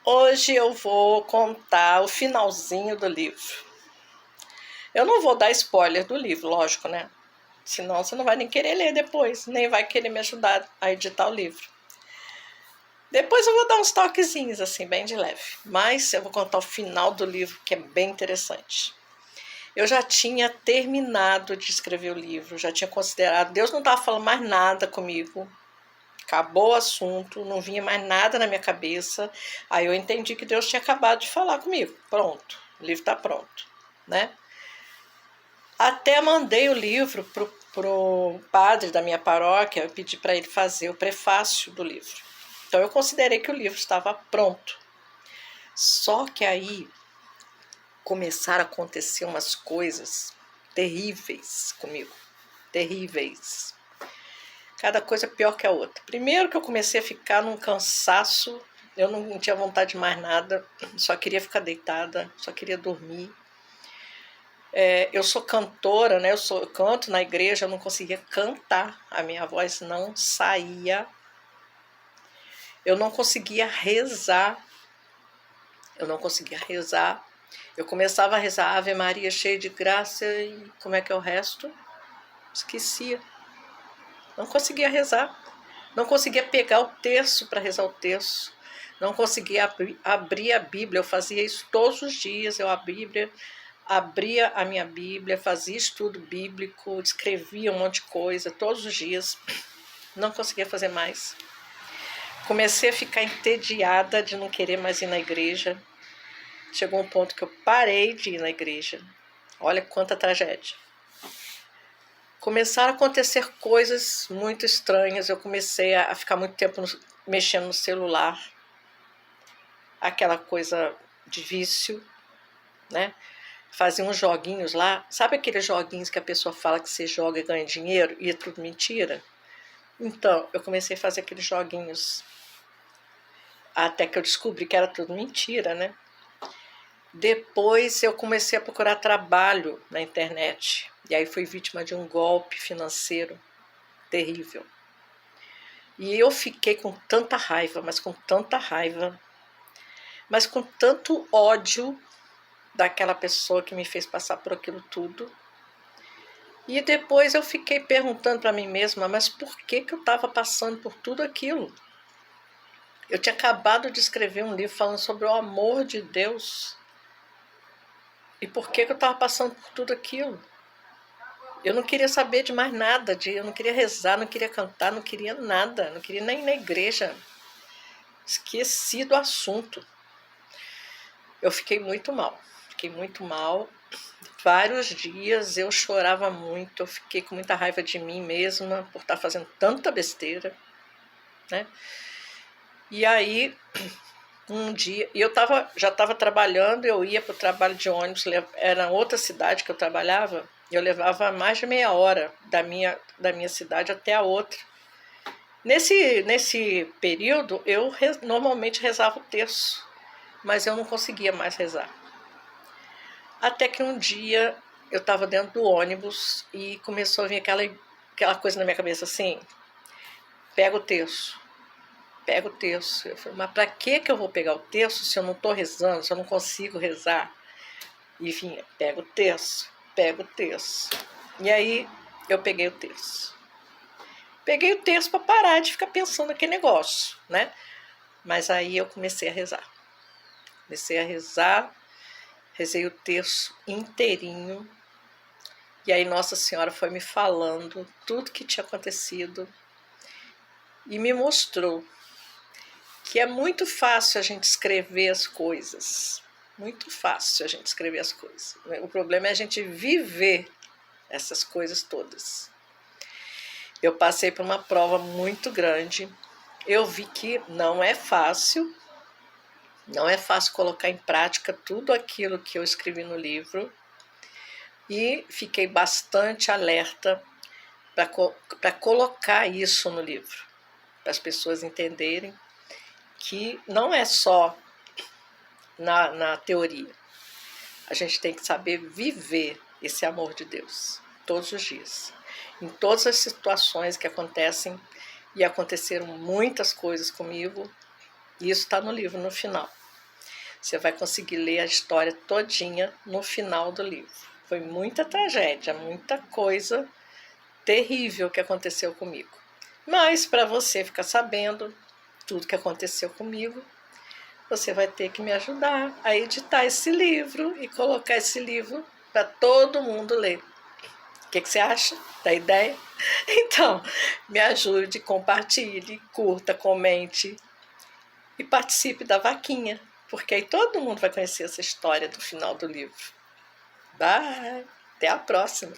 Hoje eu vou contar o finalzinho do livro. Eu não vou dar spoiler do livro, lógico, né? Senão você não vai nem querer ler depois, nem vai querer me ajudar a editar o livro. Depois eu vou dar uns toquezinhos, assim, bem de leve. Mas eu vou contar o final do livro, que é bem interessante. Eu já tinha terminado de escrever o livro, já tinha considerado... Deus não estava falando mais nada comigo. Acabou o assunto, não vinha mais nada na minha cabeça. Aí eu entendi que Deus tinha acabado de falar comigo. Pronto, o livro está pronto, né? Até mandei o livro pro padre da minha paróquia, eu pedi para ele fazer o prefácio do livro. Então eu considerei que o livro estava pronto. Só que aí começaram a acontecer umas coisas terríveis comigo. Terríveis. Cada coisa pior que a outra. Primeiro que eu comecei a ficar num cansaço, eu não tinha vontade de mais nada, só queria ficar deitada, só queria dormir. Eu sou cantora, né? Eu canto na igreja, eu não conseguia cantar, a minha voz não saía. Eu não conseguia rezar. Eu começava a rezar Ave Maria cheia de graça e como é que é o resto? Esquecia. Não conseguia rezar. Não conseguia pegar o terço para rezar o terço. Não conseguia abrir a Bíblia. Eu fazia isso todos os dias. Eu abria a minha Bíblia, fazia estudo bíblico, escrevia um monte de coisa todos os dias. Não conseguia fazer mais. Comecei a ficar entediada de não querer mais ir na igreja. Chegou um ponto que eu parei de ir na igreja. Olha quanta tragédia. Começaram a acontecer coisas muito estranhas. Eu comecei a ficar muito tempo mexendo no celular. Aquela coisa de vício, né? Fazia uns joguinhos lá. Sabe aqueles joguinhos que a pessoa fala que você joga e ganha dinheiro e é tudo mentira? Então, eu comecei a fazer aqueles joguinhos. Até que eu descobri que era tudo mentira, né? Depois eu comecei a procurar trabalho na internet. E aí fui vítima de um golpe financeiro terrível. E eu fiquei com tanta raiva, mas com tanto ódio daquela pessoa que me fez passar por aquilo tudo. E depois eu fiquei perguntando para mim mesma, mas por que eu estava passando por tudo aquilo? Eu tinha acabado de escrever um livro falando sobre o amor de Deus. E por que eu estava passando por tudo aquilo? Eu não queria saber de mais nada, eu não queria rezar, não queria cantar, não queria nada, não queria nem ir na igreja. Esqueci do assunto. Eu fiquei muito mal. Vários dias eu chorava muito, eu fiquei com muita raiva de mim mesma por estar fazendo tanta besteira, né? E aí, um dia, eu já estava trabalhando, eu ia para o trabalho de ônibus, era outra cidade que eu trabalhava, eu levava mais de meia hora da minha cidade até a outra. Nesse período, eu normalmente rezava o terço, mas eu não conseguia mais rezar. Até que um dia eu estava dentro do ônibus e começou a vir aquela coisa na minha cabeça assim, pega o terço. Eu falei, mas para que eu vou pegar o terço se eu não estou rezando, se eu não consigo rezar? E vinha, pega o terço. E aí eu peguei o terço. Peguei o terço para parar de ficar pensando naquele negócio, né? Mas aí eu comecei a rezar. Rezei o terço inteirinho. E aí Nossa Senhora foi me falando tudo que tinha acontecido e me mostrou que é muito fácil a gente escrever as coisas. Muito fácil a gente escrever as coisas. O problema é a gente viver essas coisas todas. Eu passei por uma prova muito grande. Eu vi que não é fácil colocar em prática tudo aquilo que eu escrevi no livro. E fiquei bastante alerta para colocar isso no livro, para as pessoas entenderem que não é só na teoria. A gente tem que saber viver esse amor de Deus todos os dias. Em todas as situações que acontecem, e aconteceram muitas coisas comigo, e isso está no livro no final. Você vai conseguir ler a história todinha no final do livro. Foi muita tragédia, muita coisa terrível que aconteceu comigo. Mas para você ficar sabendo tudo que aconteceu comigo, você vai ter que me ajudar a editar esse livro e colocar esse livro para todo mundo ler. O que você acha da ideia? Então, me ajude, compartilhe, curta, comente e participe da vaquinha, porque aí todo mundo vai conhecer essa história do final do livro. Bye! Até a próxima!